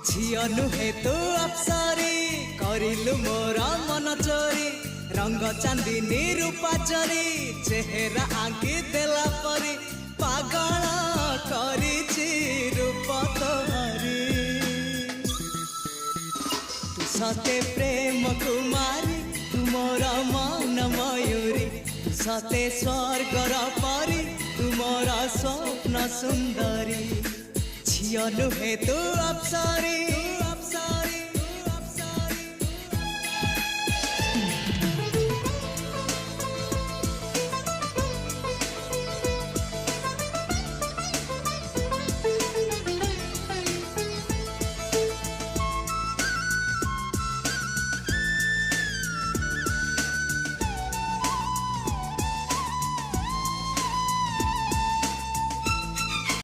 झियो नुहे तू अप्सरी करिलु मोर मन चोरी रंग चांदनी रूपा चोरी चेहरा आंकी देला परी पागल करिछि रूप तोहरी तू सते प्रेम कुमारी तू मोर मन मयूरी तू सते स्वर्गर परी तू मोर स्वप्न सुंदरी झियो नुहे तू अप्सरी।